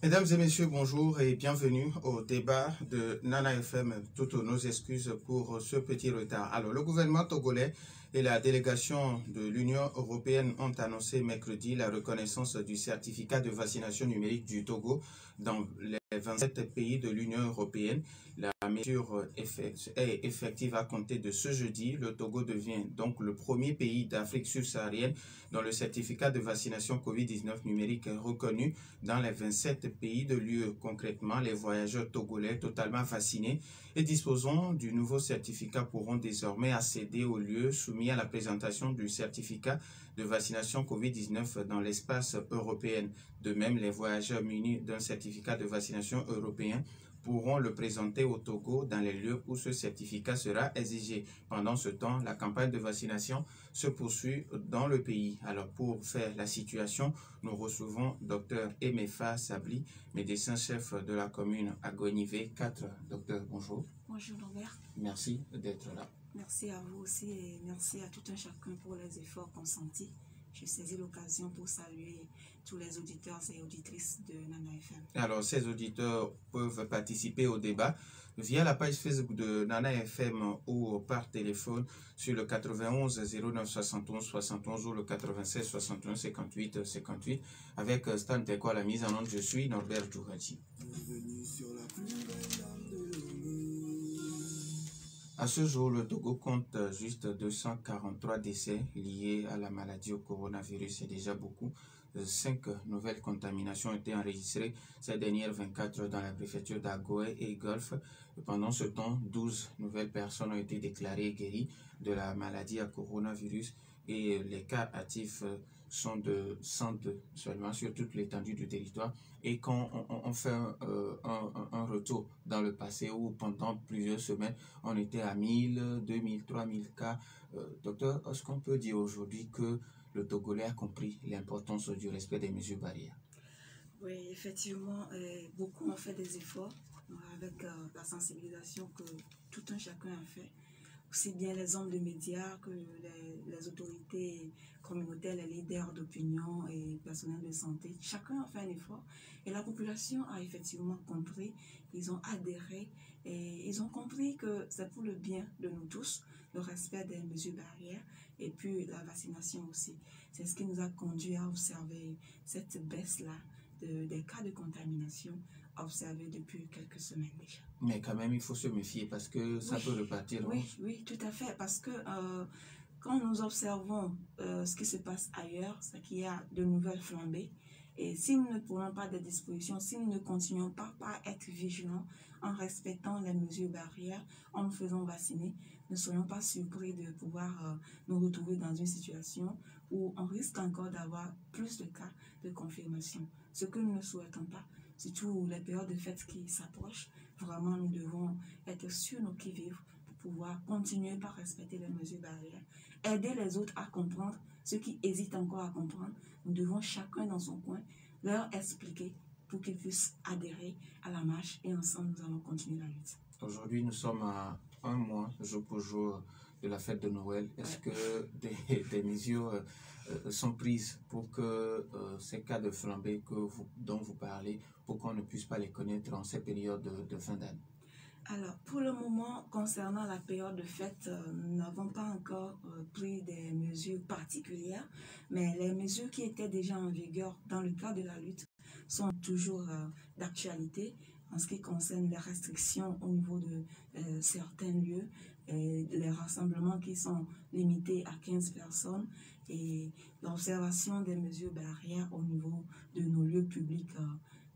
Mesdames et messieurs, bonjour et bienvenue au débat de Nana FM. Toutes nos excuses pour ce petit retard. Alors, le gouvernement togolais et la délégation de l'Union européenne ont annoncé mercredi la reconnaissance du certificat de vaccination numérique du Togo dans les 27 pays de l'Union européenne. La mesure est effective à compter de ce jeudi. Le Togo devient donc le premier pays d'Afrique subsaharienne dont le certificat de vaccination COVID-19 numérique est reconnu dans les 27 pays de l'UE. Concrètement, les voyageurs togolais totalement vaccinés et disposant du nouveau certificat pourront désormais accéder aux lieux soumis à la présentation du certificat de vaccination COVID-19 dans l'espace européen. De même, les voyageurs munis d'un certificat de vaccination européen pourront le présenter au Togo dans les lieux où ce certificat sera exigé. Pendant ce temps, la campagne de vaccination se poursuit dans le pays. Alors, pour faire la situation, nous recevons Dr Emefa Sabli, médecin-chef de la commune Agonivé 4. Docteur, bonjour. Bonjour Robert. Merci d'être là. Merci à vous aussi et merci à tout un chacun pour les efforts consentis. Je saisis l'occasion pour saluer tous les auditeurs et auditrices de Nana FM. Alors, ces auditeurs peuvent participer au débat via la page Facebook de Nana FM ou par téléphone sur le 91 09 71 71 ou le 96 61 58 58 avec Stan Teko à la mise en onde. Je suis Norbert Djourati. À ce jour, le Togo compte juste 243 décès liés à la maladie au coronavirus. C'est déjà beaucoup. 5 nouvelles contaminations ont été enregistrées ces dernières 24 heures dans la préfecture d'Agoé et Golfe. Pendant ce temps, 12 nouvelles personnes ont été déclarées guéries de la maladie à coronavirus et les cas actifs sont de 102 seulement sur toute l'étendue du territoire. Et quand on fait un retour dans le passé où pendant plusieurs semaines, on était à 1000, 2000, 3000 cas, docteur, est-ce qu'on peut dire aujourd'hui que le Togolais a compris l'importance du respect des mesures barrières? Oui, effectivement, beaucoup ont fait des efforts avec la sensibilisation que tout un chacun a fait. Aussi bien les hommes de médias que les autorités communautaires, les leaders d'opinion et personnels de santé. Chacun a fait un effort et la population a effectivement compris, ils ont adhéré et ils ont compris que c'est pour le bien de nous tous, le respect des mesures barrières et puis la vaccination aussi. C'est ce qui nous a conduit à observer cette baisse-là des cas de contamination observés depuis quelques semaines déjà. Mais quand même, il faut se méfier parce que ça peut repartir. Oui, tout à fait. Parce que quand nous observons ce qui se passe ailleurs, c'est qu'il y a de nouvelles flambées. Et si nous ne prenons pas des dispositions, si nous ne continuons pas à être vigilants en respectant les mesures barrières, en nous faisant vacciner, ne soyons pas surpris de pouvoir nous retrouver dans une situation où on risque encore d'avoir plus de cas de confirmation. Ce que nous ne souhaitons pas, surtout les périodes de fête qui s'approchent, vraiment nous devons être sur nos qui-vive pour pouvoir continuer par respecter les mesures barrières, aider les autres à comprendre, ceux qui hésitent encore à comprendre. Nous devons chacun dans son coin leur expliquer pour qu'ils puissent adhérer à la marche et ensemble nous allons continuer la lutte. Aujourd'hui nous sommes à un mois jour pour jour de la fête de Noël. Est-ce que des mesures sont prises pour que ces cas de flambée dont vous parlez, pour qu'on ne puisse pas les connaître en cette période de fin d'année? Alors, pour le moment, concernant la période de fête, nous n'avons pas encore pris des mesures particulières, mais les mesures qui étaient déjà en vigueur dans le cadre de la lutte sont toujours d'actualité en ce qui concerne les restrictions au niveau de certains lieux, et les rassemblements qui sont limités à 15 personnes et l'observation des mesures barrières au niveau de nos lieux publics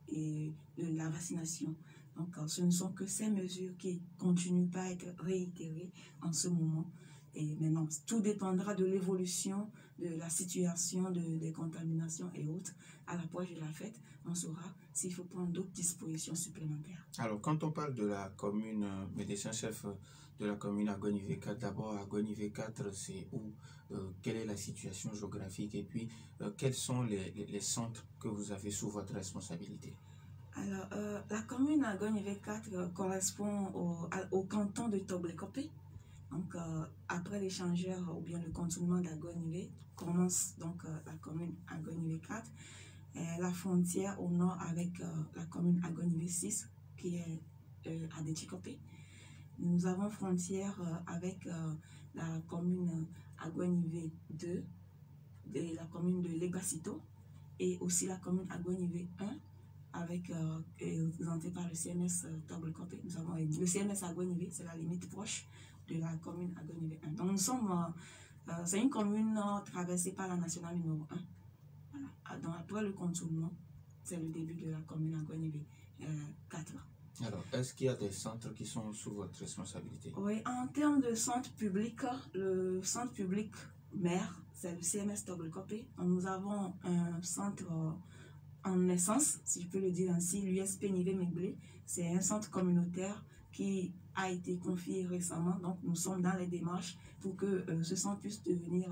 et de la vaccination. Donc, ce ne sont que ces mesures qui continuent pas à être réitérées en ce moment. Et maintenant, tout dépendra de l'évolution de la situation des contaminations et autres. À l'approche de la fête, on saura s'il faut prendre d'autres dispositions supplémentaires. Alors, quand on parle de la commune, médecin-chef de la commune Agonivé 4, d'abord Agonivé 4, c'est où, quelle est la situation géographique et puis quels sont les centres que vous avez sous votre responsabilité? Alors, la commune Agonivé 4 correspond au canton de Toblécopé. Donc, après l'échangeur ou bien le contournement d'Agonivé, commence donc la commune Agonivé 4. la frontière au nord avec la commune Agonivé 6, qui est à Déticopé. Nous avons frontière avec la commune Agonivé 2, la commune de Legacito, et aussi la commune Agonivé 1, avec, représentée par le CMS Togolcopé. Nous avons le CMS Agonivé, c'est la limite proche de la commune Agonivé 1. Donc nous sommes, c'est une commune traversée par la nationale numéro 1. Voilà. Donc après le contournement, c'est le début de la commune Agonivé 4. Alors, est-ce qu'il y a des centres qui sont sous votre responsabilité? Oui, en termes de centre public, le centre public maire, c'est le CMS Togolcopé. Nous avons un centre en naissance, si je peux le dire ainsi, l'USP Nivé-Méglé. C'est un centre communautaire qui a été confié récemment. Donc, nous sommes dans les démarches pour que ce centre puisse devenir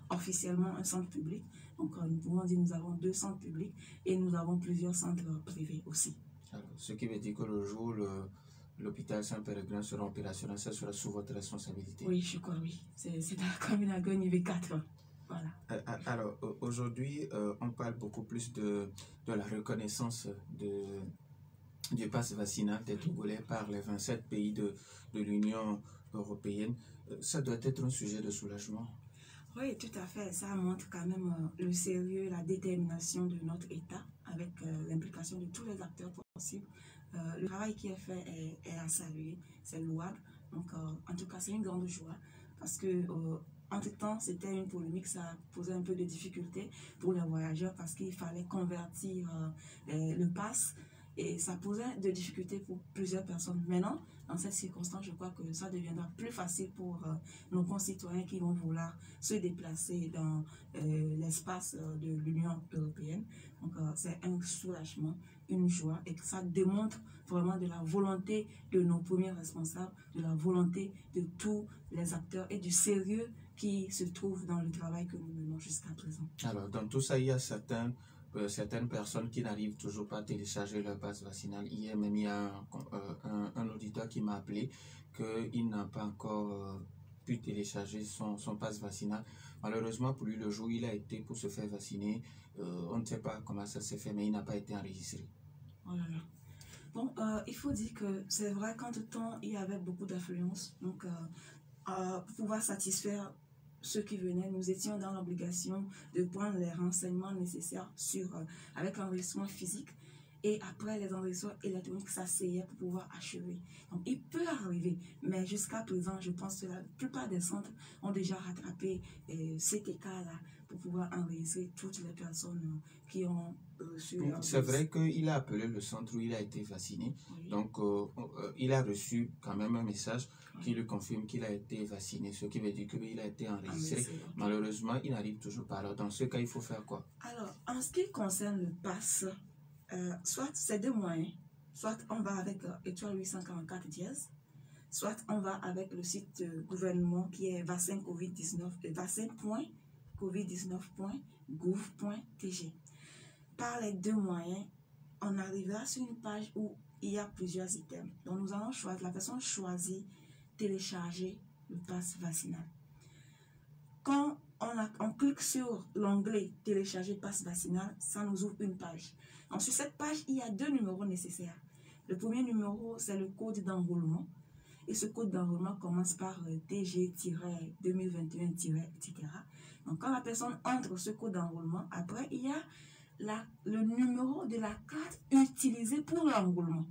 officiellement un centre public. Donc, nous pouvons dire que nous avons 2 centres publics et nous avons plusieurs centres privés aussi. Alors, ce qui veut dire que le jour où l'hôpital Saint-Pérégrin sera opérationnel, ça sera sous votre responsabilité? Oui, je crois, oui. C'est dans la commune Agonivé 4. Voilà. Alors, aujourd'hui, on parle beaucoup plus de la reconnaissance du pass vaccinal des Togolais par les 27 pays de l'Union européenne. Ça doit être un sujet de soulagement. Oui, tout à fait. Ça montre quand même le sérieux, la détermination de notre État avec l'implication de tous les acteurs possibles. Le travail qui est fait est à saluer, c'est louable. Donc, en tout cas, c'est une grande joie parce que entre-temps, c'était une polémique, ça posait un peu de difficultés pour les voyageurs parce qu'il fallait convertir le pass et ça posait de difficultés pour plusieurs personnes. Maintenant, dans cette circonstance, je crois que ça deviendra plus facile pour nos concitoyens qui vont vouloir se déplacer dans l'espace de l'Union européenne. Donc, c'est un soulagement, une joie et que ça démontre vraiment de la volonté de nos premiers responsables, de la volonté de tous les acteurs et du sérieux qui se trouve dans le travail que nous menons jusqu'à présent. Alors, dans tout ça, il y a certaines personnes qui n'arrivent toujours pas à télécharger leur passe vaccinale. Hier même, il y a un auditeur qui m'a appelé qu'il n'a pas encore pu télécharger son passe vaccinal. Malheureusement, pour lui, le jour où il a été pour se faire vacciner, on ne sait pas comment ça s'est fait, mais il n'a pas été enregistré. Oh là là. Bon, il faut dire que c'est vrai qu'entre-temps, il y avait beaucoup d'affluence. Donc, pour pouvoir satisfaire ceux qui venaient, nous étions dans l'obligation de prendre les renseignements nécessaires avec l'enregistrement physique. Et après, les enregistrements électroniques s'asseyaient pour pouvoir achever. Donc, il peut arriver, mais jusqu'à présent, je pense que la plupart des centres ont déjà rattrapé cet écart-là pour pouvoir enregistrer toutes les personnes qui ont reçu. C'est vrai qu'il a appelé le centre où il a été vacciné. Oui. Donc, il a reçu quand même un message qui lui confirme qu'il a été vacciné, ce qui veut dire qu'il a été enregistré. Okay. Malheureusement, il n'arrive toujours pas. Alors, dans ce cas, il faut faire quoi? Alors, en ce qui concerne le pass, soit c'est 2 moyens, soit on va avec étoile 844 dièse, soit on va avec le site gouvernement qui est vaccin-covid-19.gouv.tg. Par les 2 moyens, on arrivera sur une page où il y a plusieurs items. Donc nous allons choisir, la personne choisit télécharger le pass vaccinal. Quand on clique sur l'onglet télécharger pass vaccinal, ça nous ouvre une page. Donc, sur cette page, il y a 2 numéros nécessaires. Le premier numéro, c'est le code d'enrôlement. Et ce code d'enrôlement commence par TG-2021, etc. Donc, quand la personne entre ce code d'enrôlement, après, il y a le numéro de la carte utilisée pour l'enrôlement.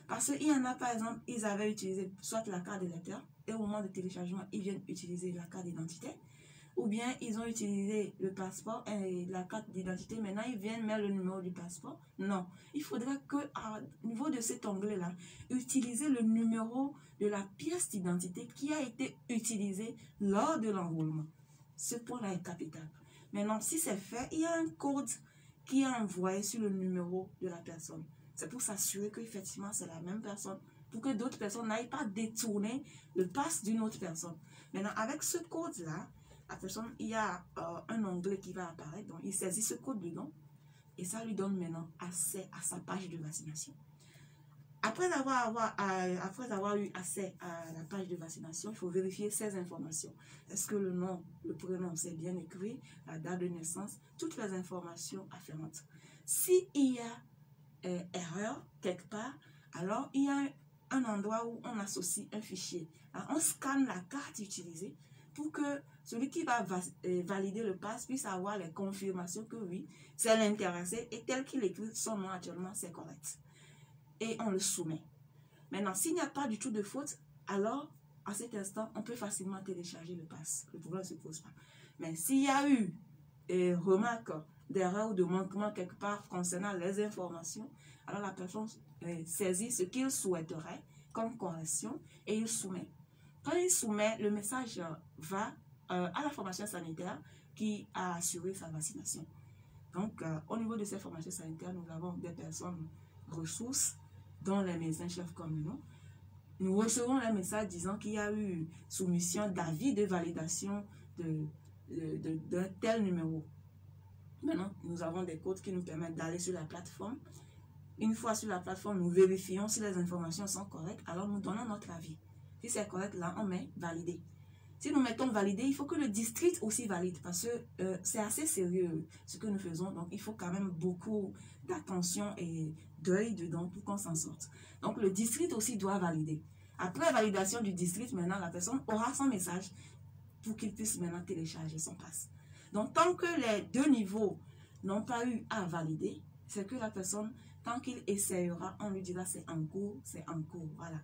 Parce qu'il y en a, par exemple, ils avaient utilisé soit la carte d'électeur, et au moment de téléchargement, ils viennent utiliser la carte d'identité. Ou bien ils ont utilisé le passeport et la carte d'identité. Maintenant, ils viennent mettre le numéro du passeport. Non, il faudra qu'au niveau de cet onglet-là, utiliser le numéro de la pièce d'identité qui a été utilisée lors de l'enrôlement. Ce point-là est capital. Maintenant, si c'est fait, il y a un code qui est envoyé sur le numéro de la personne. C'est pour s'assurer qu'effectivement, c'est la même personne, pour que d'autres personnes n'aillent pas détourner le pass d'une autre personne. Maintenant, avec ce code-là, la personne, il y a un onglet qui va apparaître, donc il saisit ce code dedans et ça lui donne maintenant accès à sa page de vaccination. Après avoir eu accès à la page de vaccination, il faut vérifier ces informations. Est-ce que le nom, le prénom, c'est bien écrit, la date de naissance, toutes les informations afférentes. S'il y a erreur quelque part, alors il y a un endroit où on associe un fichier. Alors, on scanne la carte utilisée pour que celui qui va valider le pass puisse avoir les confirmations que oui, c'est l'intéressé et tel qu'il écrit son nom actuellement, c'est correct. Et on le soumet. Maintenant, s'il n'y a pas du tout de faute, alors à cet instant, on peut facilement télécharger le pass. Le problème ne se pose pas. Mais s'il y a eu remarque d'erreur ou de manquement quelque part concernant les informations, alors la personne saisit ce qu'il souhaiterait comme correction et il soumet. Quand il soumet, le message va à la formation sanitaire qui a assuré sa vaccination. Donc, au niveau de ces formations sanitaires, nous avons des personnes ressources, dont les médecins-chefs comme nous. Nous recevons un message disant qu'il y a eu soumission d'avis de validation d'un tel numéro. Maintenant, nous avons des codes qui nous permettent d'aller sur la plateforme. Une fois sur la plateforme, nous vérifions si les informations sont correctes, alors nous donnons notre avis. Si c'est correct, là, on met valider. Si nous mettons valider, il faut que le district aussi valide parce que c'est assez sérieux ce que nous faisons. Donc, il faut quand même beaucoup d'attention et d'œil dedans pour qu'on s'en sorte. Donc, le district aussi doit valider. Après validation du district, maintenant, la personne aura son message pour qu'il puisse maintenant télécharger son pass. Donc, tant que les deux niveaux n'ont pas eu à valider, c'est que la personne, tant qu'il essayera, on lui dira c'est en cours, voilà.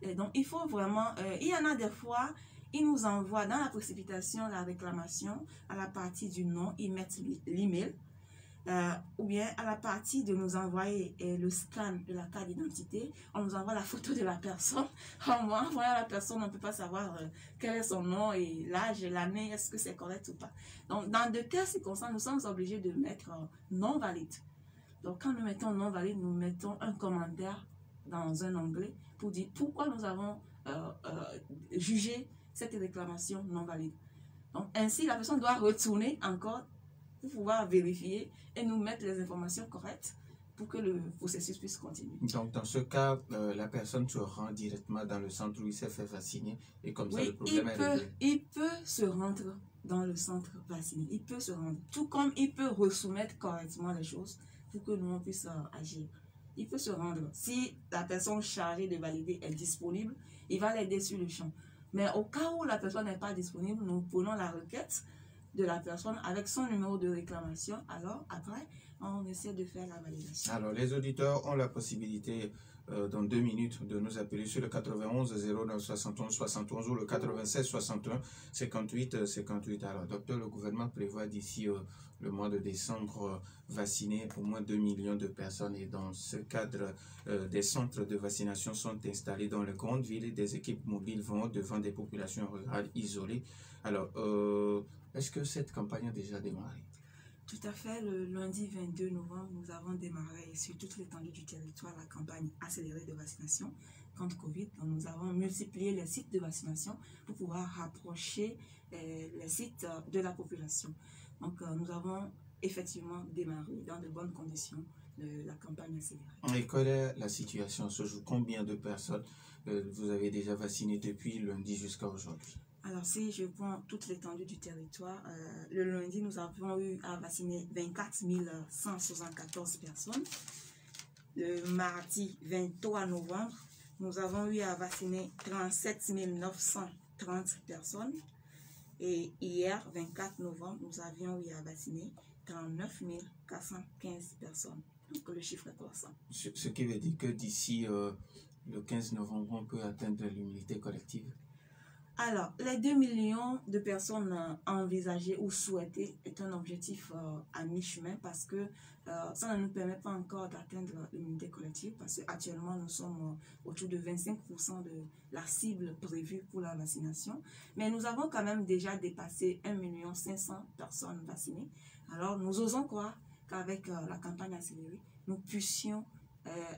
Et donc, il faut vraiment, il y en a des fois, ils nous envoient dans la précipitation la réclamation à la partie du nom, ils mettent l'email, ou bien à la partie de nous envoyer le scan de la carte d'identité, on nous envoie la photo de la personne. En envoyant la personne, on ne peut pas savoir quel est son nom et l'âge et l'année, est-ce que c'est correct ou pas. Donc, dans de telles circonstances, nous sommes obligés de mettre non valide. Donc, quand nous mettons non valide, nous mettons un commentaire dans un onglet pour dire pourquoi nous avons jugé cette réclamation non valide. Donc, ainsi, la personne doit retourner encore pour pouvoir vérifier et nous mettre les informations correctes pour que le processus puisse continuer. Donc, dans ce cas, la personne se rend directement dans le centre où il s'est fait vacciner et comme ça, le problème est réglé. Il peut se rendre dans le centre vacciné. Il peut se rendre. Tout comme il peut resoumettre correctement les choses pour que nous, on puisse agir. Il peut se rendre. Si la personne chargée de valider est disponible, il va l'aider sur le champ. Mais au cas où la personne n'est pas disponible, nous prenons la requête de la personne avec son numéro de réclamation. Alors, après, on essaie de faire la validation. Alors, les auditeurs ont la possibilité dans 2 minutes de nous appeler sur le 91 09 71 71 ou le 96 61 58 58. Alors, docteur, le gouvernement prévoit d'ici le mois de décembre vacciner au moins 2 millions de personnes et dans ce cadre, des centres de vaccination sont installés dans les grandes villes et des équipes mobiles vont devant des populations rurales isolées. Alors, est-ce que cette campagne a déjà démarré? Tout à fait. Le lundi 22 novembre, nous avons démarré sur toute l'étendue du territoire la campagne accélérée de vaccination contre Covid. Donc, nous avons multiplié les sites de vaccination pour pouvoir rapprocher les sites de la population. Donc, nous avons effectivement démarré dans de bonnes conditions la campagne accélérée. Et quelle est la situation à ce jour? Combien de personnes vous avez déjà vaccinées depuis lundi jusqu'à aujourd'hui? Alors, si je prends toute l'étendue du territoire, le lundi, nous avons eu à vacciner 24 174 personnes. Le mardi 23 novembre, nous avons eu à vacciner 37 930 personnes. Et hier, 24 novembre, nous avions eu à vacciner 39 415 personnes. Donc, le chiffre est croissant. Ce qui veut dire que d'ici le 15 novembre, on peut atteindre l'immunité collective? Alors, les 2 millions de personnes envisagées ou souhaitées est un objectif à mi-chemin parce que ça ne nous permet pas encore d'atteindre l'immunité collective parce qu'actuellement, nous sommes autour de 25% de la cible prévue pour la vaccination. Mais nous avons quand même déjà dépassé 1 500 000 personnes vaccinées. Alors, nous osons croire qu'avec la campagne accélérée, nous puissions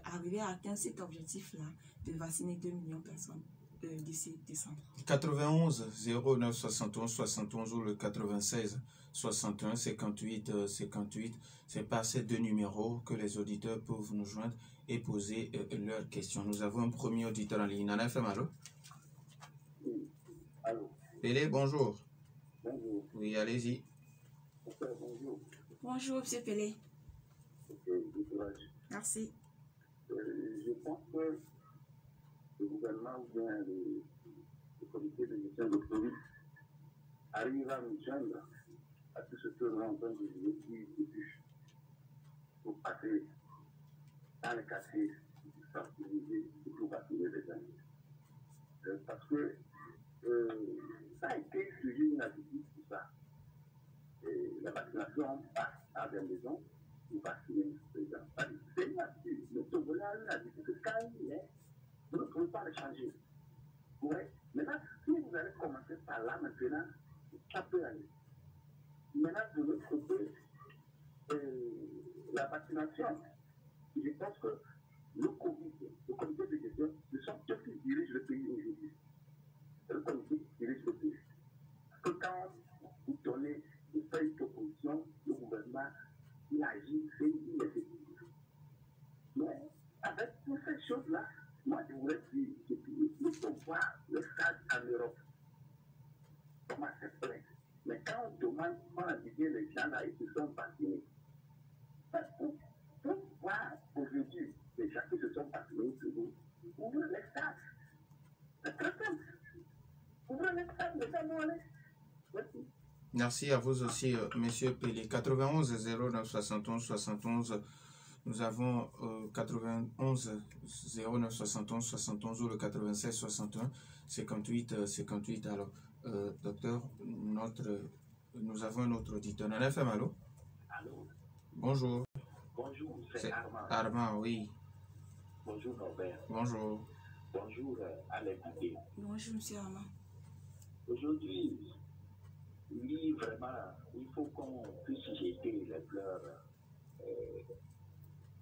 arriver à atteindre cet objectif-là de vacciner 2 millions de personnes d'ici décembre. 91 09 71 71 ou le 96 61 58 58. C'est par ces 2 numéros que les auditeurs peuvent nous joindre et poser leurs questions. Nous avons un premier auditeur en ligne. Nana FM, allô? Oui, allô. Pélé, bonjour. Bonjour. Oui, allez-y. Bonjour. Bonjour, M. Pélé. Merci. Je pense que le gouvernement ou bien le comité de gestion de Covid arrive à nous joindre à tout ce que nous sommes en train de dire depuis pour passer dans les quartiers, sensibiliser et pour vacciner les gens. Parce que ça a été suivi une habitude pour ça. La vaccination passe à des maisons pour vacciner les gens. C'est une habitude. Le Togolais a une habitude que quand il est, vous ne pouvez pas le changer. Ouais. Maintenant, si vous allez commencer par là maintenant, ça peut aller. Maintenant, de l'autre côté, la vaccination, je pense que le comité de gestion, ce sont ceux qui dirigent le pays aujourd'hui. Le comité qui dirige le pays. Parce que quand vous donnez une feuille d'opposition, le gouvernement, il agit, il est effectif. Mais avec toutes ces choses-là, moi je voulais dire il faut voir le stade en Europe. Comment c'est plein. Mais quand on demande, on a dit les gens là, ils se sont vaccinés. Pour voir aujourd'hui les gens qui se sont vaccinés, ouvrez les stades. C'est très simple. Ouvrez les stades, les gens vont aller. Merci. Merci à vous aussi, Monsieur Pelé. 91 09 71 71. Nous avons 91 09 71 71 ou le 96 61 58 58. Alors, docteur, nous avons un autre auditeur. En FM, allô? Allô? Bonjour. Bonjour, c'est Armand. Armand, oui. Bonjour, Norbert. Bonjour. Bonjour à l'invité. Bonjour, monsieur Armand. Aujourd'hui, oui, vraiment, il faut qu'on puisse jeter les fleurs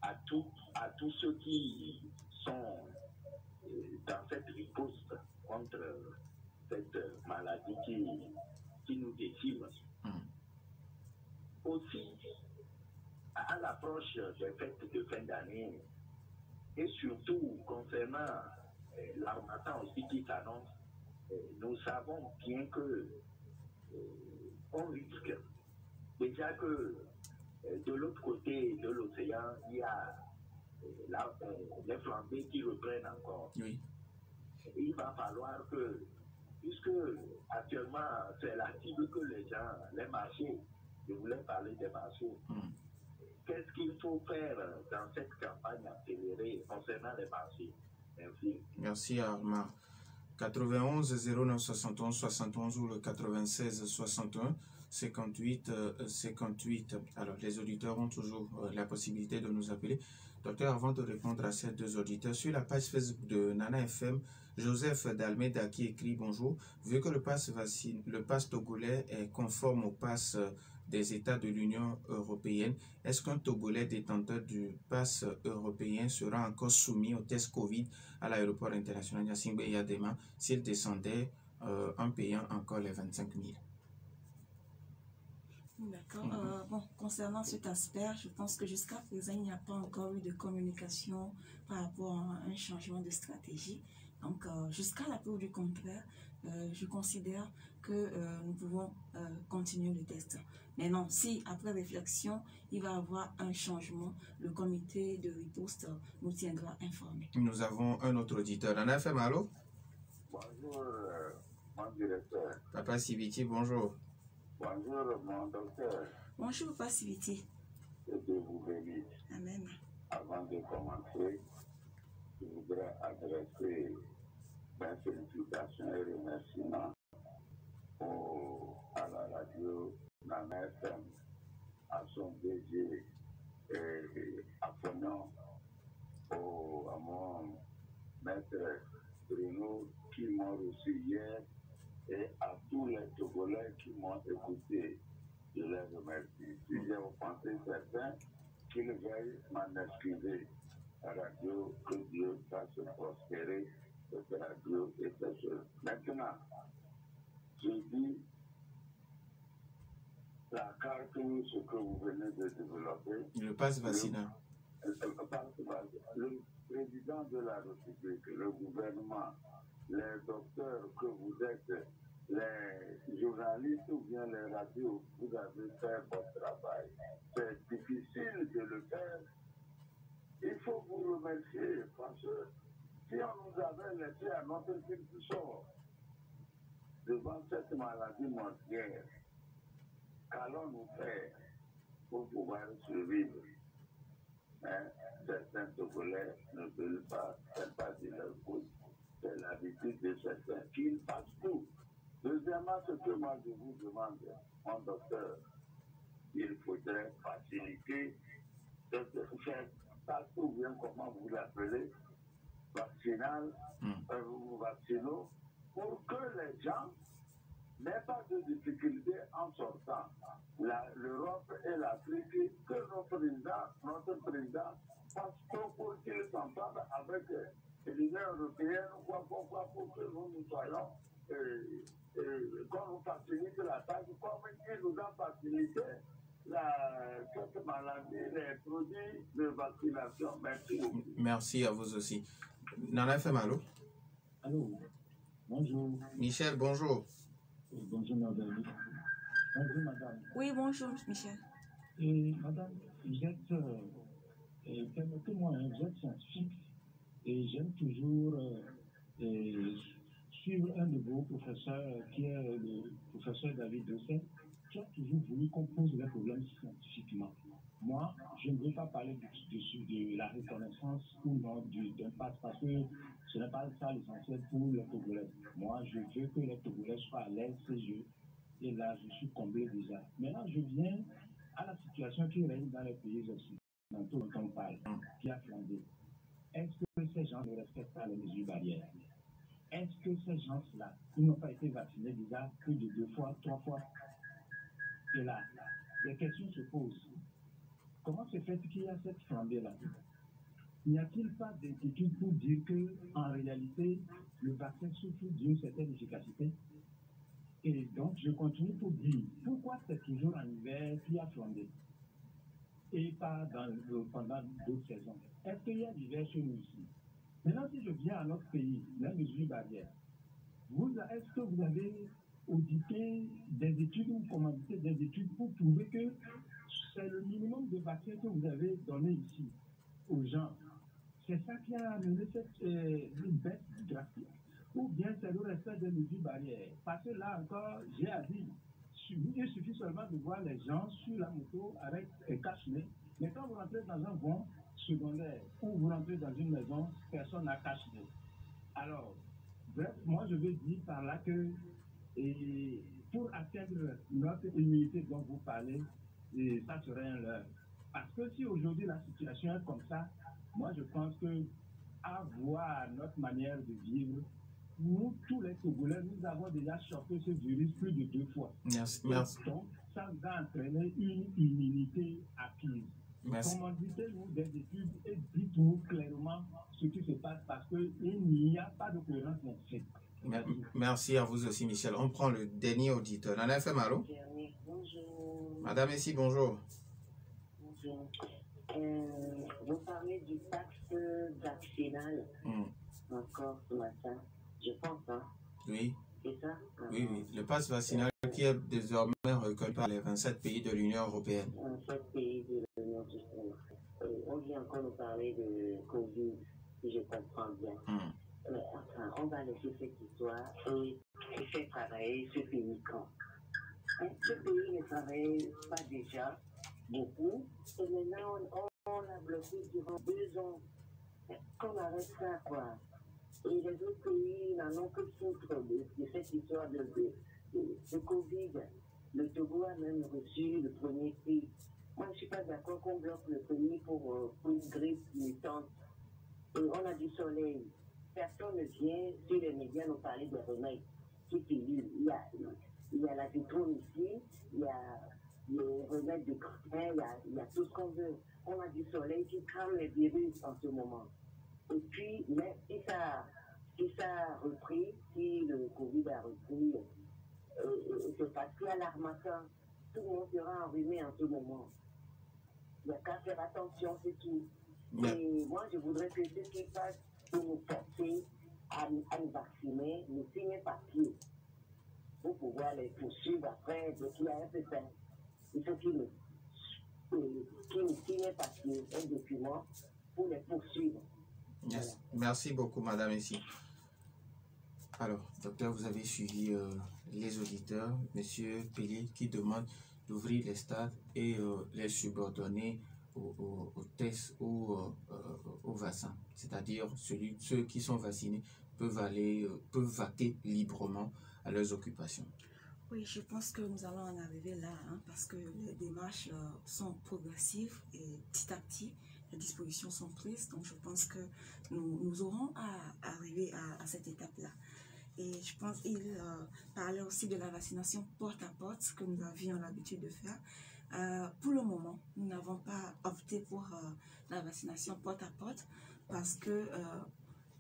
à tous ceux qui sont dans cette riposte contre cette maladie qui nous décime. Aussi, à l'approche des fêtes de fin d'année, et surtout concernant l'harmattan aussi qui s'annonce, nous savons bien que on risque déjà que de l'autre côté de l'océan, il y a les flambées qui reprennent encore. Oui. Il va falloir que, puisque actuellement c'est la cible que les gens, les marchés, je voulais parler des marchés, qu'est-ce qu'il faut faire dans cette campagne accélérée concernant les marchés? Merci. Merci Armand. 91 09 71 71 ou le 96 61 58 58. Alors, les auditeurs ont toujours la possibilité de nous appeler. Docteur, avant de répondre à ces deux auditeurs, sur la page Facebook de Nana FM, Joseph Dalmeda qui écrit « Bonjour, vu que le pass togolais est conforme au pass des États de l'Union européenne, est-ce qu'un Togolais détenteur du pass européen sera encore soumis au test Covid à l'aéroport international Gnassingbé et Yadema s'il descendait en payant encore les 25 000 ?» D'accord. Bon, concernant cet aspect, je pense que jusqu'à présent, il n'y a pas encore eu de communication par rapport à un changement de stratégie. Donc, jusqu'à la preuve du contraire, je considère que nous pouvons continuer le test. Mais non, si après réflexion, il va y avoir un changement, le comité de riposte nous tiendra informés. Nous avons un autre auditeur. En FM, allô? Bonjour, mon directeur. Papa Sibiti, bonjour. Bonjour, mon docteur. Bonjour, Papa Sibiti. Et Dieu vous bénisse. Amen. Avant de commencer, je voudrais adresser mes félicitations et remerciements à la radio Nana FM, à son DG et à Fognon, à mon maître Bruno qui m'ont reçu hier et à tous les Togolais qui m'ont écouté. Je les remercie. Si j'ai offensé certains, qu'ils veuillent m'en excuser. La radio, que Dieu fasse prospérer cette radio et cette chose. Maintenant, je dis la carte, ce que vous venez de développer. Le pass vaccinal. Le président de la République, le gouvernement, les docteurs que vous êtes les journalistes ou bien les radios, vous avez fait votre travail. C'est difficile de le faire. Il faut vous remercier parce que si on nous avait laissé à notre petit sort devant cette maladie mortelle, qu'allons-nous faire pour pouvoir survivre? Hein? Certains Togolais ne veulent pas dire leur cause. C'est l'habitude de certains qui passent tout. Deuxièmement, ce que moi je vous demande, mon docteur, il faudrait faciliter faire partout bien comment vous l'appelez, vaccinal, vaccinaux, pour que les gens n'aient pas de difficultés en sortant. L'Europe et l'Afrique, que notre président fasse tout pour qu'ils s'entendent avec l'Union européenne, pour que nous soyons, qu'on nous facilite la tâche, comme il nous a facilité cette maladie, les produits de vaccination. Merci beaucoup. Merci à vous aussi. Nana FM, allô? Allô, bonjour. Michel, bonjour. Bonjour, madame. Bonjour, madame. Oui, bonjour, Michel. Madame, vous êtes, permettez-moi, vous êtes scientifique et j'aime toujours suivre un de vos professeurs, qui est le professeur David Dosset, qui a toujours voulu qu'on pose les problèmes scientifiquement. Moi, je ne veux pas parler de la reconnaissance ou non d'un passe parce que ce n'est pas ça l'essentiel pour les Togolais. Moi, je veux que les Togolais soient à l'aise, ces jeux. Et là, je suis comblé déjà. Maintenant, je viens à la situation qui règne dans les pays occidentaux dont on parle, qui a flambé. Est-ce que ces gens ne respectent pas les mesures barrières? Est-ce que ces gens-là, ils n'ont pas été vaccinés déjà plus de 2 fois, 3 fois? Et là, les questions se posent. Comment se fait qu'il y a cette flambée-là? N'y a-t-il pas d'inquiétude pour dire qu'en réalité, le vaccin souffre d'une certaine efficacité? Et donc, je continue pour dire, pourquoi c'est toujours en hiver qu'il y a flambé et pas pendant d'autres saisons? Est-ce qu'il y a l'hiver chez nous ici? Maintenant, si je viens à notre pays, la mesure barrière, est-ce que vous avez audité des études ou commandité des études pour prouver que c'est le minimum de vaccins que vous avez donné ici aux gens? C'est ça qui a amené cette baisse drastique? Ou bien c'est le respect des mesures barrières? Parce que là encore, j'ai à dire, il suffit seulement de voir les gens sur la moto avec un cache-nez, mais quand vous rentrez dans un bon secondaire ou vous rentrez dans une maison, personne n'a cache-nez. Alors, bref, moi je veux dire par là que pour atteindre notre immunité dont vous parlez, ça serait un leurre. Parce que si aujourd'hui la situation est comme ça, moi je pense que à voir notre manière de vivre, nous, tous les Togolais, nous avons déjà chopé ce virus plus de 2 fois. Merci. Donc, ça va entraîner une immunité acquise. Commanditez-nous des études et dites-nous clairement ce qui se passe parce qu'il n'y a pas de cohérence scientifique. Merci à vous aussi, Michel. On prend le dernier auditeur. Nana FM, allô? Bonjour. Madame Essie, bonjour. Bonjour. Vous parlez du pass vaccinal encore ce matin, je pense, hein? Oui. C'est ça? Oui. Le pass vaccinal qui est désormais reconnu par les 27 pays de l'Union européenne. 27 pays de l'Union européenne. On vient encore nous parler de Covid, si je comprends bien. Enfin, on va laisser cette histoire et faire travailler ce pays quand. Ce pays ne travaille pas déjà beaucoup et maintenant on l'a bloqué durant 2 ans. Qu'on arrête ça, quoi. Et les autres pays n'en ont que foutre de cette histoire de Covid. Le Togo a même reçu le premier prix. Moi, je ne suis pas d'accord qu'on bloque le pays pour une grippe mutante. Et on a du soleil. Personne ne vient sur les médias nous parler de remèdes qui pilulent. Il y a la vitrine ici, il y a les remèdes de crème, il y a tout ce qu'on veut. On a du soleil qui crame les virus en ce moment. Et puis, mais si ça a repris, si le Covid a repris, c'est parce qu'il y a l'armatan. Tout le monde sera enrhumé en ce moment. Il n'y a qu'à faire attention, c'est tout. Et moi, je voudrais que ceux qui passent pour nous forcer à nous vacciner, nous signent papier. pour pouvoir les poursuivre après. Donc il y a un peu ça. Il faut qu'il signe papier, un document pour les poursuivre. Yes. Voilà. Merci beaucoup, Madame ici. Alors, docteur, vous avez suivi les auditeurs, Monsieur Pellier, qui demande d'ouvrir les stades et les subordonner aux tests ou aux vaccins. C'est-à-dire, ceux qui sont vaccinés peuvent vaquer librement à leurs occupations. Oui, je pense que nous allons en arriver là, hein, parce que les démarches sont progressives et petit à petit, les dispositions sont prises. Donc, je pense que nous aurons à arriver à cette étape-là. Et je pense qu'il parlait aussi de la vaccination porte à porte, que nous avions l'habitude de faire. Pour le moment, nous n'avons pas opté pour la vaccination porte à porte parce que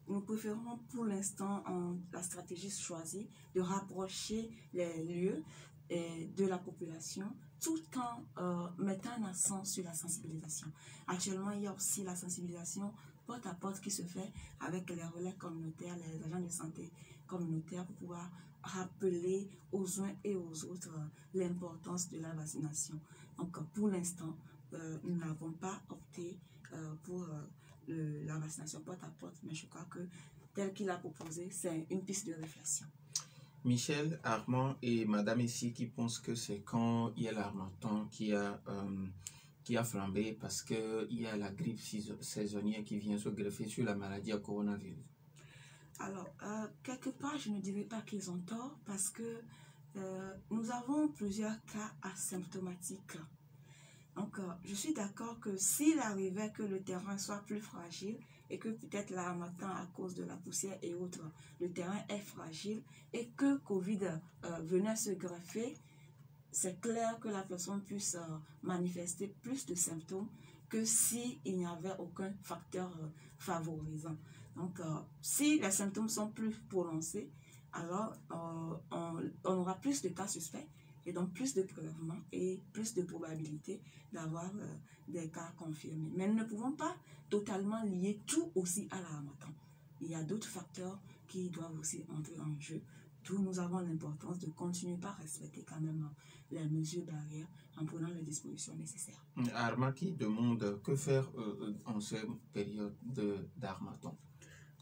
nous préférons pour l'instant la stratégie choisie de rapprocher les lieux de la population tout en mettant un accent sur la sensibilisation. Actuellement, il y a aussi la sensibilisation porte à porte qui se fait avec les relais communautaires, les agents de santé communautaires pour pouvoir rappeler aux uns et aux autres l'importance de la vaccination. Donc, pour l'instant, nous n'avons pas opté pour la vaccination porte à porte, mais je crois que tel qu'il a proposé, c'est une piste de réflexion. Michel, Armand et Madame ici qui pensent que c'est quand il y a l'harmattan qui a flambé parce qu'il y a la grippe saisonnière qui vient se greffer sur la maladie à coronavirus. Alors, quelque part, je ne dirais pas qu'ils ont tort parce que nous avons plusieurs cas asymptomatiques. Donc, je suis d'accord que s'il arrivait que le terrain soit plus fragile et que peut-être l'harmattan, à cause de la poussière et autres, le terrain est fragile et que Covid venait se greffer, c'est clair que la personne puisse manifester plus de symptômes que s'il n'y avait aucun facteur favorisant. Donc, si les symptômes sont plus prononcés, alors on aura plus de cas suspects et donc plus de prélèvements et plus de probabilité d'avoir des cas confirmés. Mais nous ne pouvons pas totalement lier tout aussi à l'harmattan. Il y a d'autres facteurs qui doivent aussi entrer en jeu. D'où nous avons l'importance de continuer par respecter quand même les mesures barrières en prenant les dispositions nécessaires. Armand qui demande que faire en cette période d'harmattan.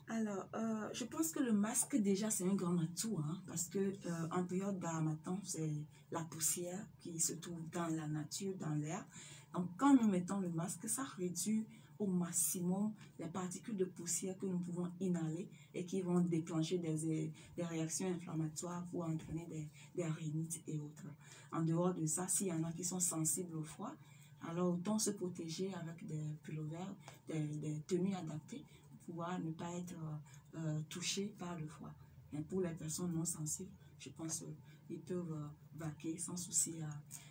Alors, je pense que le masque, déjà, c'est un grand atout, hein, parce que en période d'harmattan, c'est la poussière qui se trouve dans la nature, dans l'air. Donc, quand nous mettons le masque, ça réduit au maximum les particules de poussière que nous pouvons inhaler et qui vont déclencher des réactions inflammatoires pour entraîner des rhinites et autres. En dehors de ça, s'il y en a qui sont sensibles au froid, alors autant se protéger avec des pullovers, des tenues adaptées, pouvoir ne pas être touché par le froid. Mais pour les personnes non sensibles, je pense qu'ils peuvent vaquer sans souci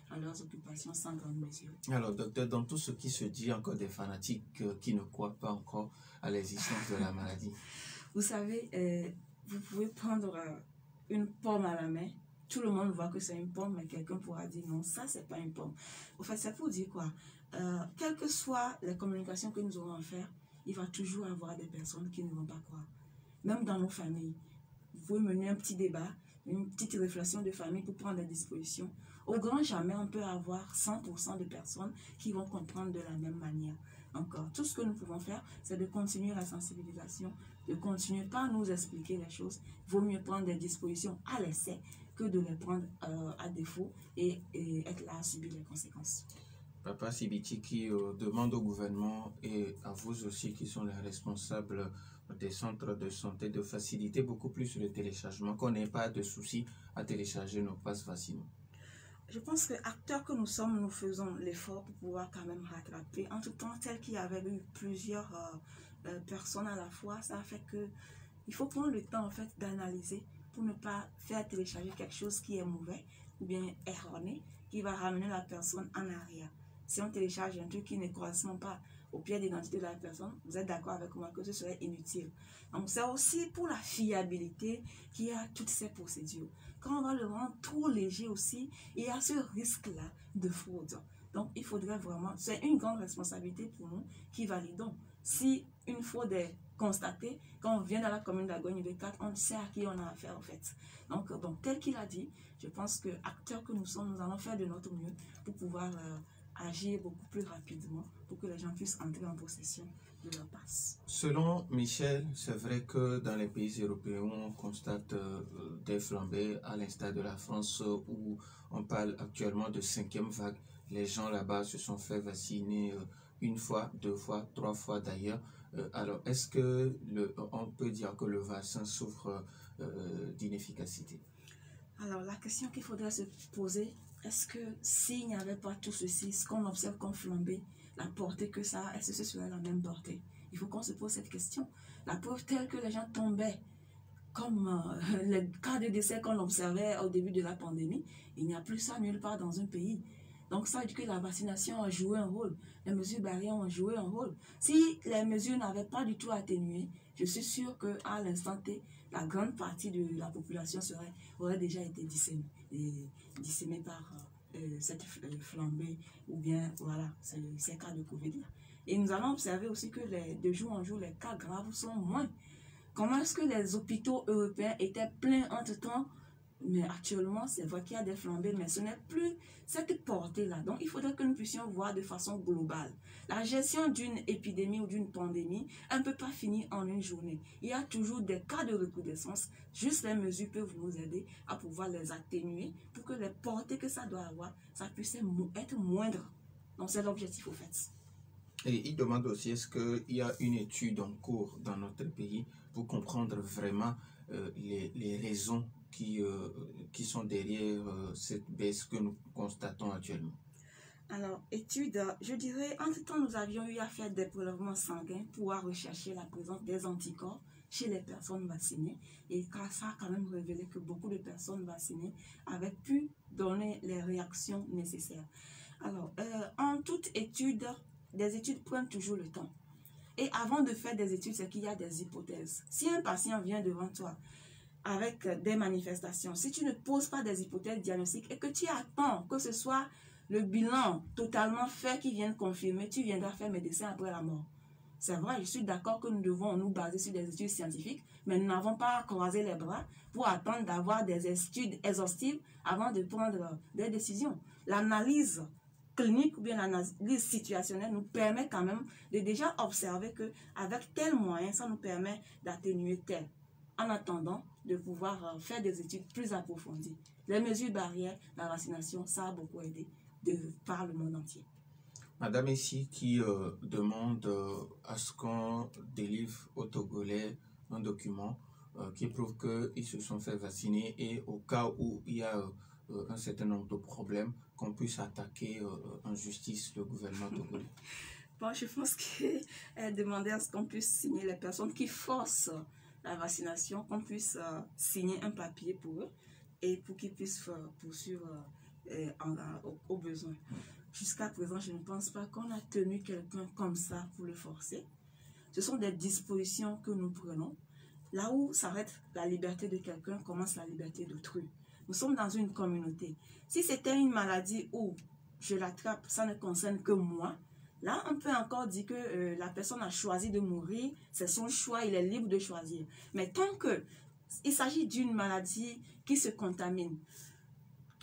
à leurs occupations sans grande mesure. Alors, docteur, dans tout ce qui se dit, encore des fanatiques qui ne croient pas encore à l'existence de la maladie. Vous savez, vous pouvez prendre une pomme à la main. Tout le monde voit que c'est une pomme, mais quelqu'un pourra dire non, ça, c'est pas une pomme. En fait, c'est pour dire quoi? Quelles que soient les communications que nous aurons à faire, il va toujours avoir des personnes qui ne vont pas croire. Même dans nos familles. Vous pouvez mener un petit débat, une petite réflexion de famille pour prendre des dispositions. Au grand jamais, on peut avoir 100% de personnes qui vont comprendre de la même manière. Donc, tout ce que nous pouvons faire, c'est de continuer la sensibilisation, de continuer par nous expliquer les choses. Il vaut mieux prendre des dispositions à l'essai que de les prendre à défaut et être là à subir les conséquences. Papa Sibiti qui demande au gouvernement et à vous aussi qui sont les responsables des centres de santé de faciliter beaucoup plus le téléchargement, qu'on n'ait pas de soucis à télécharger nos passes vaccinaux. Je pense que acteurs que nous sommes, nous faisons l'effort pour pouvoir quand même rattraper. En tout temps, tel qu'il y avait eu plusieurs personnes à la fois, ça fait que il faut prendre le temps en fait d'analyser pour ne pas faire télécharger quelque chose qui est mauvais ou bien erroné, qui va ramener la personne en arrière. Si on télécharge un truc qui ne correspond pas au pied d'identité de la personne, vous êtes d'accord avec moi que ce serait inutile. Donc c'est aussi pour la fiabilité qu'il y a toutes ces procédures. Quand on va le rendre trop léger aussi, il y a ce risque-là de fraude. Donc il faudrait vraiment, c'est une grande responsabilité pour nous qui validons. Si une fraude est constater, quand on vient dans la commune d'Agogne-Bécat, on sait à qui on a affaire en fait. Donc, bon, tel qu'il a dit, je pense que acteurs que nous sommes, nous allons faire de notre mieux pour pouvoir agir beaucoup plus rapidement, pour que les gens puissent entrer en possession de leur passe. Selon Michel, c'est vrai que dans les pays européens, on constate des flambées, à l'instar de la France où on parle actuellement de 5e vague. Les gens là-bas se sont fait vacciner une fois, 2 fois, 3 fois d'ailleurs. Alors, est-ce que on peut dire que le vaccin souffre d'inefficacité? Alors, la question qu'il faudrait se poser, est-ce que s'il n'y avait pas tout ceci, ce qu'on observe comme flambée, la portée que ça a, est-ce que ce serait la même portée? Il faut qu'on se pose cette question. La preuve telle que les gens tombaient, comme les cas de décès qu'on observait au début de la pandémie, il n'y a plus ça nulle part dans un pays. Donc ça veut dire que la vaccination a joué un rôle, les mesures barrières ont joué un rôle. Si les mesures n'avaient pas du tout atténué, je suis sûre qu'à l'instant T, la grande partie de la population aurait déjà été dissémée par cette flambée ou bien voilà, ces cas de Covid-là. Et nous allons observer aussi que de jour en jour, les cas graves sont moins. Comment est-ce que les hôpitaux européens étaient pleins entre-temps? Mais actuellement, c'est vrai qu'il y a des flambées, mais ce n'est plus cette portée-là. Donc, il faudrait que nous puissions voir de façon globale. La gestion d'une épidémie ou d'une pandémie, elle ne peut pas finir en une journée. Il y a toujours des cas de recrudescence. Juste les mesures peuvent nous aider à pouvoir les atténuer pour que les portées que ça doit avoir, ça puisse être moindre. Donc, c'est l'objectif au fait. Et il demande aussi, est-ce qu'il y a une étude en cours dans notre pays pour comprendre vraiment les raisons qui sont derrière cette baisse que nous constatons actuellement? Alors, étude, je dirais, entre-temps, nous avions eu à faire des prélèvements sanguins pour rechercher la présence des anticorps chez les personnes vaccinées. Et ça a quand même révélé que beaucoup de personnes vaccinées avaient pu donner les réactions nécessaires. Alors, en toute étude, des études prennent toujours le temps. Et avant de faire des études, c'est qu'il y a des hypothèses. Si un patient vient devant toi avec des manifestations, si tu ne poses pas des hypothèses diagnostiques et que tu attends que ce soit le bilan totalement fait qui vienne confirmer, tu viendras faire médecin après la mort. C'est vrai, je suis d'accord que nous devons nous baser sur des études scientifiques, mais nous n'avons pas croisé les bras pour attendre d'avoir des études exhaustives avant de prendre des décisions. L'analyse clinique ou bien l'analyse situationnelle nous permet quand même de déjà observer qu'avec tel moyen, ça nous permet d'atténuer tel. En attendant de pouvoir faire des études plus approfondies. Les mesures barrières, la vaccination, ça a beaucoup aidé par le monde entier. Madame ici qui demande à ce qu'on délivre aux Togolais un document qui prouve qu'ils se sont fait vacciner et au cas où il y a un certain nombre de problèmes, qu'on puisse attaquer en justice le gouvernement togolais. Bon, je pense qu'elle demandait à ce qu'on puisse signer les personnes qui forcent la vaccination, qu'on puisse signer un papier pour eux et pour qu'ils puissent poursuivre aux besoins. Jusqu'à présent, je ne pense pas qu'on a tenu quelqu'un comme ça pour le forcer. Ce sont des dispositions que nous prenons. Là où s'arrête la liberté de quelqu'un, commence la liberté d'autrui. Nous sommes dans une communauté. Si c'était une maladie où je l'attrape, ça ne concerne que moi, là, on peut encore dire que la personne a choisi de mourir, c'est son choix, il est libre de choisir. Mais tant qu'il s'agit d'une maladie qui se contamine,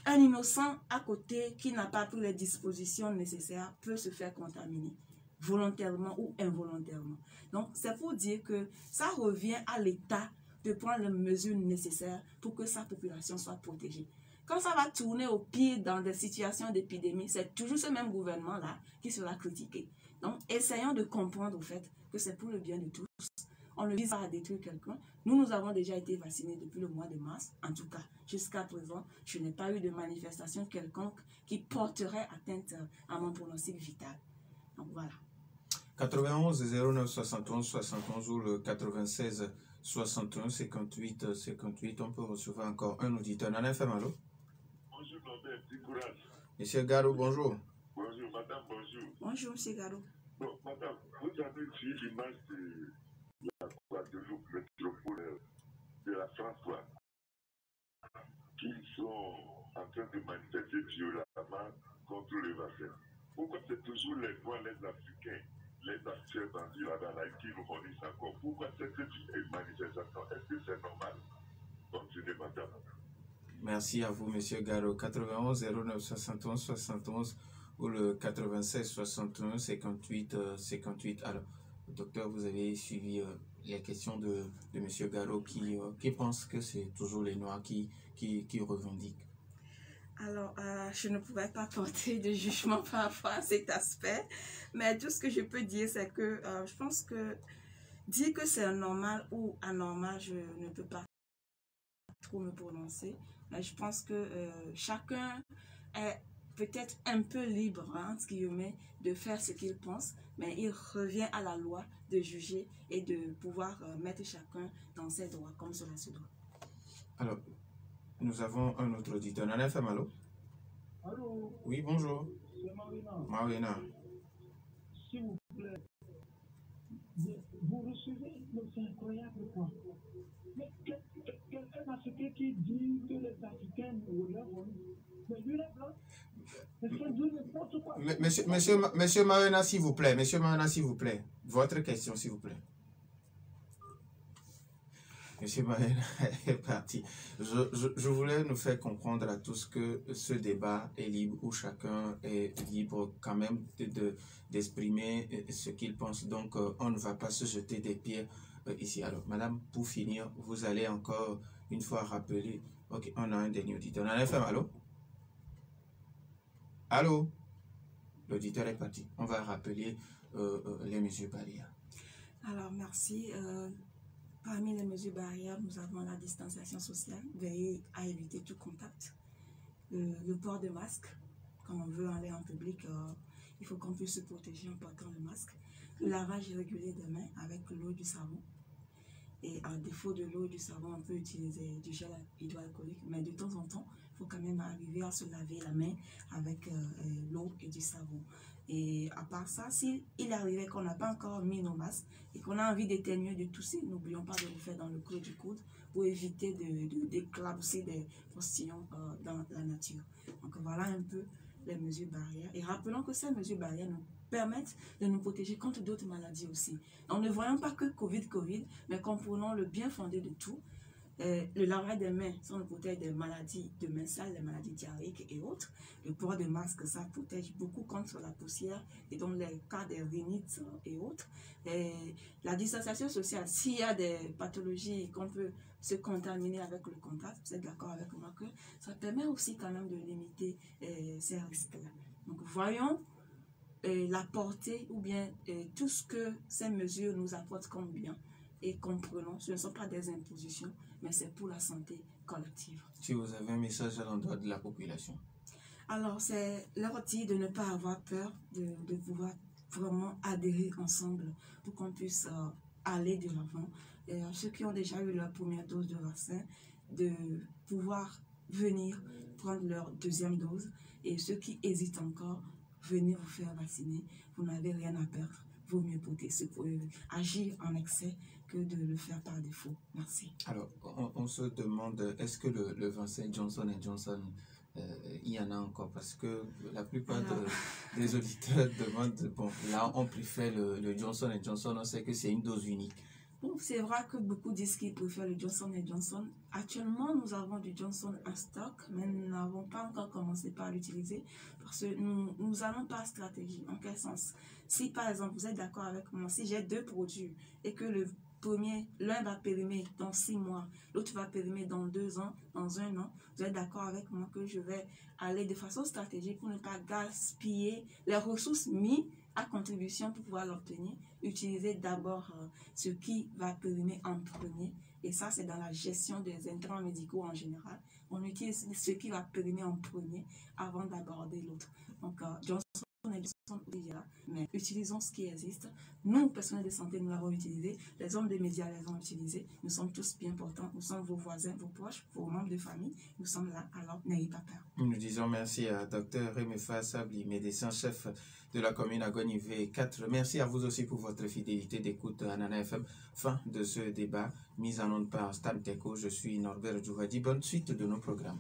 un innocent à côté qui n'a pas pris les dispositions nécessaires peut se faire contaminer, volontairement ou involontairement. Donc, c'est pour dire que ça revient à l'État de prendre les mesures nécessaires pour que sa population soit protégée. Quand ça va tourner au pire dans des situations d'épidémie, c'est toujours ce même gouvernement-là qui sera critiqué. Donc, essayons de comprendre au fait que c'est pour le bien de tous. On ne vise pas à détruire quelqu'un. Nous avons déjà été vaccinés depuis le mois de mars. En tout cas, jusqu'à présent, je n'ai pas eu de manifestation quelconque qui porterait atteinte à mon pronostic vital. Donc, voilà. 91 09 71 71 ou le 96 61 58 58. On peut recevoir encore un auditeur. Nana FM, allô? Bonjour, Norbert, petit courage. Monsieur Garou, bonjour. Bonjour, madame, bonjour. Bonjour, monsieur Garou. Bon, madame, vous avez vu l'image de la Guadeloupe, métropole de la France, qui sont en train de manifester violemment contre le vaccin. Pourquoi c'est toujours les Noirs, les Africains les actuels bandits là dans qui nous fournissent encore. Pourquoi cette manifestation? Est-ce que c'est normal? Donc, je demande à vous. Merci à vous, M. Garo. 91 09 71 71 ou le 96 61 58 58. Alors, docteur, vous avez suivi les questions de M. Garo qui pense que c'est toujours les Noirs qui revendiquent. Alors, je ne pourrais pas porter de jugement par rapport à cet aspect, mais tout ce que je peux dire, c'est que je pense que dire que c'est normal ou anormal, je ne peux pas trop me prononcer, mais je pense que chacun est peut-être un peu libre, hein, entre guillemets, de faire ce qu'il pense, mais il revient à la loi de juger et de pouvoir mettre chacun dans ses droits, comme cela se doit. Alors, nous avons un autre auditeur. Nana FM, allô? Allô? Oui, bonjour. C'est Marina. Marina. S'il vous plaît, vous recevez, c'est incroyable quoi. Mais quelqu'un africain qui dit que les Africains relèvent, mais lui là, Monsieur Marina, s'il vous plaît. Monsieur Marina, s'il vous plaît. Votre question, s'il vous plaît. Monsieur Marina est parti. Je voulais nous faire comprendre à tous que ce débat est libre, où chacun est libre quand même d'exprimer ce qu'il pense. Donc, on ne va pas se jeter des pierres ici. Alors, madame, pour finir, vous allez encore une fois rappeler. Ok, on a un dernier auditeur. On a un FM, allô? Allô? L'auditeur est parti. On va rappeler les mesures barrières. Alors, merci. Parmi les mesures barrières, nous avons la distanciation sociale, veiller à éviter tout contact, le port de masque. Quand on veut aller en public, il faut qu'on puisse se protéger en portant le masque. Le lavage régulier des mains avec l'eau et du savon. Et à défaut de l'eau et du savon, on peut utiliser du gel hydroalcoolique, mais de temps en temps, il faut quand même arriver à se laver la main avec l'eau et du savon. Et à part ça, s'il arrivait qu'on n'a pas encore mis nos masques et qu'on a envie d'éternuer, de tousser, n'oublions pas de le faire dans le creux du coude pour éviter d'éclabousser des postillons dans la nature. Donc voilà un peu les mesures barrières. Et rappelons que ces mesures barrières nous permettent de nous protéger contre d'autres maladies aussi. En ne voyant pas que Covid, mais comprenons le bien fondé de tout. Le lavage des mains, ça nous protège des maladies de mains sales, des maladies diarrhéiques et autres. Le port de masque, ça protège beaucoup contre la poussière et donc les cas des rhinites et autres. Et la distanciation sociale, s'il y a des pathologies qu'on peut se contaminer avec le contact, vous êtes d'accord avec moi que ça permet aussi quand même de limiter ces risques-là. Donc voyons la portée ou bien tout ce que ces mesures nous apportent comme bien. Et comprenons, ce ne sont pas des impositions, mais c'est pour la santé collective. Si vous avez un message à l'endroit de la population. Alors, c'est leur dire de ne pas avoir peur, de pouvoir vraiment adhérer ensemble pour qu'on puisse aller de l'avant. Ceux qui ont déjà eu leur première dose de vaccin, de pouvoir venir prendre leur deuxième dose. Et ceux qui hésitent encore, venez vous faire vacciner. Vous n'avez rien à perdre. Vaut mieux agir en excès que de le faire par défaut. Merci. Alors, on se demande, est-ce que le vaccin Johnson & Johnson, il y en a encore? Parce que la plupart des auditeurs demandent, bon, là, on préfère le Johnson & Johnson, on sait que c'est une dose unique. Bon, c'est vrai que beaucoup disent qu'ils préfèrent le Johnson & Johnson. Actuellement, nous avons du Johnson en stock, mais nous n'avons pas encore commencé par l'utiliser parce que nous n'allons pas stratégie. En quel sens? Si par exemple, vous êtes d'accord avec moi, si j'ai deux produits et que le premier, l'un va périmer dans 6 mois, l'autre va périmer dans 2 ans, dans 1 an, vous êtes d'accord avec moi que je vais aller de façon stratégique pour ne pas gaspiller les ressources mises à contribution pour pouvoir l'obtenir, utiliser d'abord ce qui va périmer en premier. Et ça, c'est dans la gestion des intrants médicaux en général. On utilise ce qui va périmer en premier avant d'aborder l'autre. Donc, Johnson & Johnson, mais utilisons ce qui existe. Nous, personnels de santé, nous l'avons utilisé. Les hommes des médias les ont utilisés. Nous sommes tous bien portants. Nous sommes vos voisins, vos proches, vos membres de famille. Nous sommes là, alors n'ayez pas peur. Nous disons merci à Dr Remefa Sabli, médecin-chef de la commune Agoni V4. Merci à vous aussi pour votre fidélité d'écoute à Nana FM. Fin de ce débat, mise en onde par Stamteco. Je suis Norbert Djouvadi. Bonne suite de nos programmes.